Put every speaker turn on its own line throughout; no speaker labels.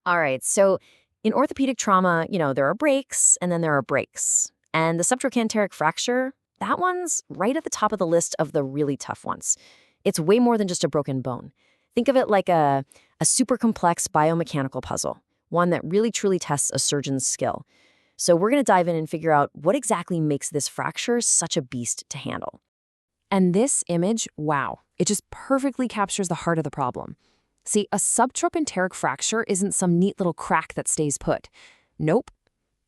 All right, so in orthopedic trauma, there are breaks and then there are breaks. And the subtrochanteric fracture, that one's right at the top of the list of the really tough ones. It's way more than just a broken bone. Think of it like a super complex biomechanical puzzle, one that really truly tests a surgeon's skill. So we're going to dive in and figure out what exactly makes this fracture such a beast to handle.
And this image, wow, it just perfectly captures the heart of the problem. See, a subtrochanteric fracture isn't some neat little crack that stays put. Nope.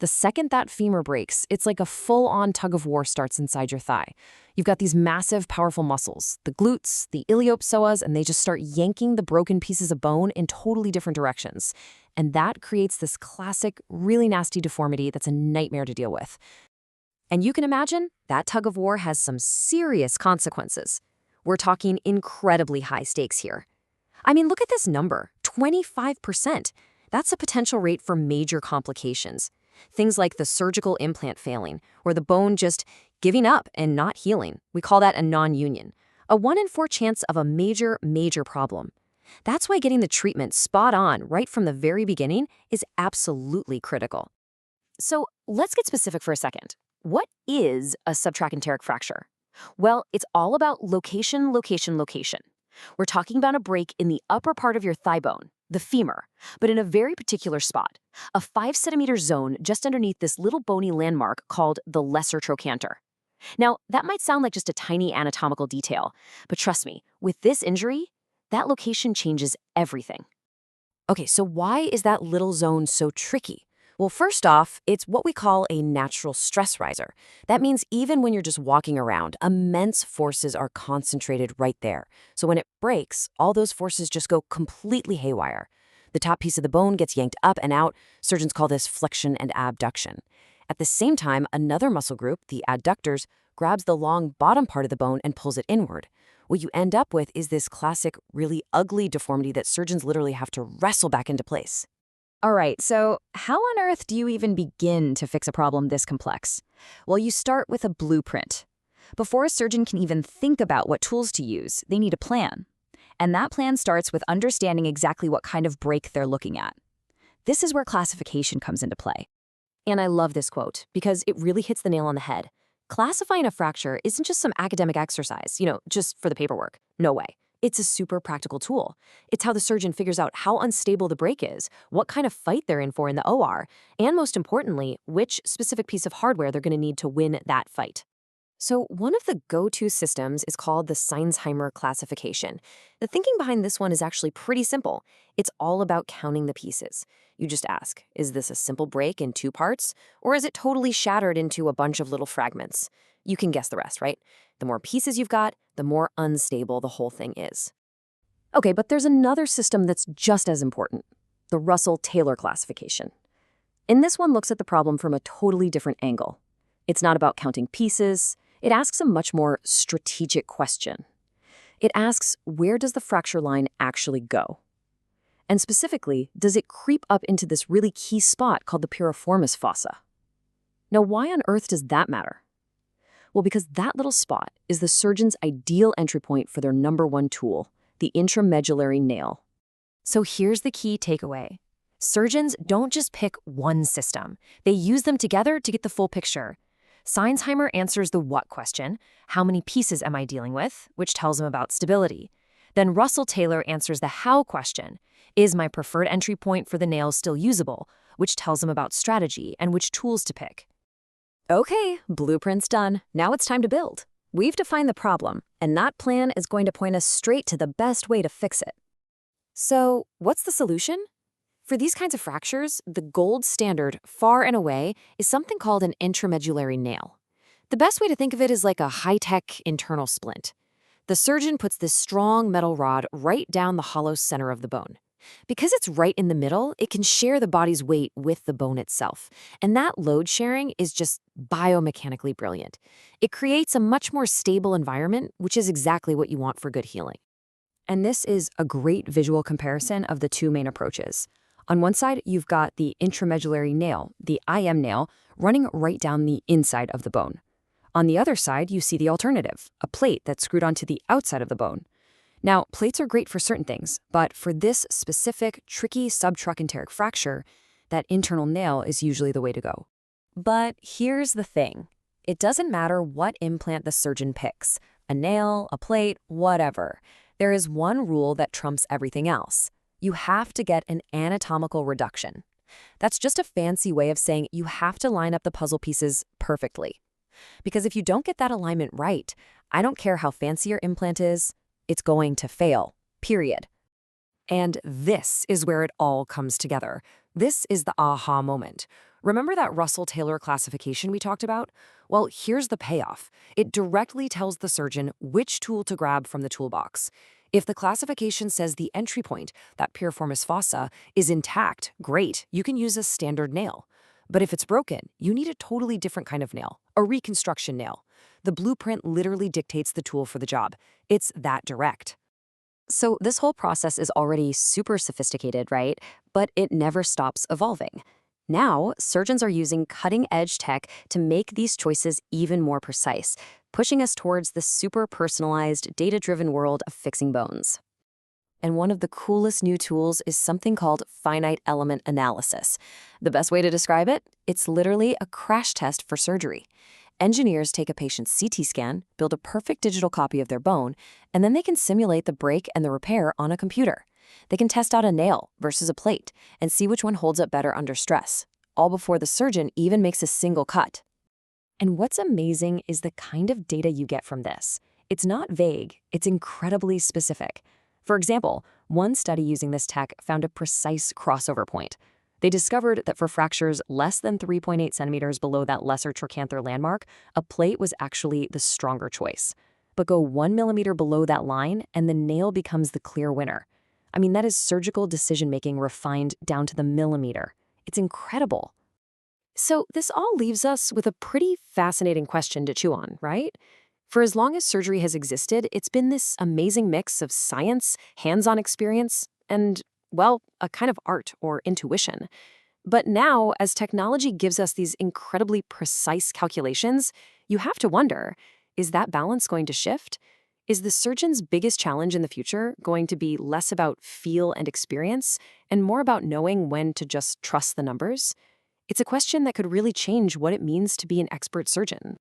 The second that femur breaks, it's like a full-on tug-of-war starts inside your thigh. You've got these massive, powerful muscles, the glutes, the iliopsoas, and they just start yanking the broken pieces of bone in totally different directions. And that creates this classic, really nasty deformity that's a nightmare to deal with. And you can imagine that tug-of-war has some serious consequences. We're talking incredibly high stakes here. I mean, look at this number, 25%. That's a potential rate for major complications. Things like the surgical implant failing, or the bone just giving up and not healing. We call that a non-union. A 1 in 4 chance of a major, major problem. That's why getting the treatment spot on right from the very beginning is absolutely critical. So let's get specific for a second. What is a subtrochanteric fracture? Well, it's all about location, location, location. We're talking about a break in the upper part of your thigh bone, the femur, but in a very particular spot, a 5-centimeter zone just underneath this little bony landmark called the lesser trochanter. Now, that might sound like just a tiny anatomical detail, but trust me, with this injury, that location changes everything. Okay, so why is that little zone so tricky? Well, first off, it's what we call a natural stress riser. That means even when you're just walking around, immense forces are concentrated right there. So when it breaks, all those forces just go completely haywire. The top piece of the bone gets yanked up and out. Surgeons call this flexion and abduction. At the same time, another muscle group, the adductors, grabs the long bottom part of the bone and pulls it inward. What you end up with is this classic, really ugly deformity that surgeons literally have to wrestle back into place.
All right, so how on earth do you even begin to fix a problem this complex? Well, you start with a blueprint. Before a surgeon can even think about what tools to use, they need a plan. And that plan starts with understanding exactly what kind of break they're looking at. This is where classification comes into play.
And I love this quote because it really hits the nail on the head. Classifying a fracture isn't just some academic exercise, just for the paperwork. No way. It's a super practical tool. It's how the surgeon figures out how unstable the break is, what kind of fight they're in for in the OR, and most importantly, which specific piece of hardware they're going to need to win that fight. So one of the go-to systems is called the Sinsheimer classification. The thinking behind this one is actually pretty simple. It's all about counting the pieces. You just ask, is this a simple break in 2 parts, or is it totally shattered into a bunch of little fragments? You can guess the rest, right? The more pieces you've got, the more unstable the whole thing is. Okay, but there's another system that's just as important, the Russell-Taylor classification. And this one looks at the problem from a totally different angle. It's not about counting pieces. It asks a much more strategic question. It asks, where does the fracture line actually go? And specifically, does it creep up into this really key spot called the piriformis fossa? Now, why on earth does that matter? Well, because that little spot is the surgeon's ideal entry point for their #1 tool, the intramedullary nail. So here's the key takeaway. Surgeons don't just pick one system. They use them together to get the full picture. Sinsheimer answers the what question, how many pieces am I dealing with, which tells him about stability. Then Russell-Taylor answers the how question, is my preferred entry point for the nail still usable, which tells him about strategy and which tools to pick. Okay, blueprint's done. Now it's time to build. We've defined the problem, and that plan is going to point us straight to the best way to fix it. So, what's the solution? For these kinds of fractures, the gold standard, far and away, is something called an intramedullary nail. The best way to think of it is like a high-tech internal splint. The surgeon puts this strong metal rod right down the hollow center of the bone. Because it's right in the middle, it can share the body's weight with the bone itself. And that load sharing is just biomechanically brilliant. It creates a much more stable environment, which is exactly what you want for good healing. And this is a great visual comparison of the 2 main approaches. On one side, you've got the intramedullary nail, the IM nail, running right down the inside of the bone. On the other side, you see the alternative, a plate that's screwed onto the outside of the bone.
Now, plates are great for certain things, but for this specific, tricky subtrochanteric fracture, that internal nail is usually the way to go.
But here's the thing. It doesn't matter what implant the surgeon picks, a nail, a plate, whatever. There is one rule that trumps everything else. You have to get an anatomical reduction. That's just a fancy way of saying you have to line up the puzzle pieces perfectly. Because if you don't get that alignment right, I don't care how fancy your implant is, it's going to fail, period. And this is where it all comes together. This is the aha moment. Remember that Russell-Taylor classification we talked about? Well, here's the payoff. It directly tells the surgeon which tool to grab from the toolbox. If the classification says the entry point, that piriformis fossa, is intact, great, you can use a standard nail. But if it's broken, you need a totally different kind of nail, a reconstruction nail. The blueprint literally dictates the tool for the job. It's that direct.
So this whole process is already super sophisticated, right? But it never stops evolving. Now, surgeons are using cutting-edge tech to make these choices even more precise, pushing us towards the super personalized, data-driven world of fixing bones. And one of the coolest new tools is something called finite element analysis. The best way to describe it? It's literally a crash test for surgery. Engineers take a patient's CT scan, build a perfect digital copy of their bone, and then they can simulate the break and the repair on a computer. They can test out a nail versus a plate and see which one holds up better under stress, all before the surgeon even makes a single cut. And what's amazing is the kind of data you get from this. It's not vague, it's incredibly specific. For example, one study using this tech found a precise crossover point. They discovered that for fractures less than 3.8 centimeters below that lesser trochanter landmark, a plate was actually the stronger choice. But go 1 millimeter below that line, and the nail becomes the clear winner. I mean, that is surgical decision-making refined down to the millimeter. It's incredible. So this all leaves us with a pretty fascinating question to chew on, right? For as long as surgery has existed, it's been this amazing mix of science, hands-on experience, and, well, a kind of art or intuition. But now, as technology gives us these incredibly precise calculations, you have to wonder, is that balance going to shift? Is the surgeon's biggest challenge in the future going to be less about feel and experience and more about knowing when to just trust the numbers? It's a question that could really change what it means to be an expert surgeon.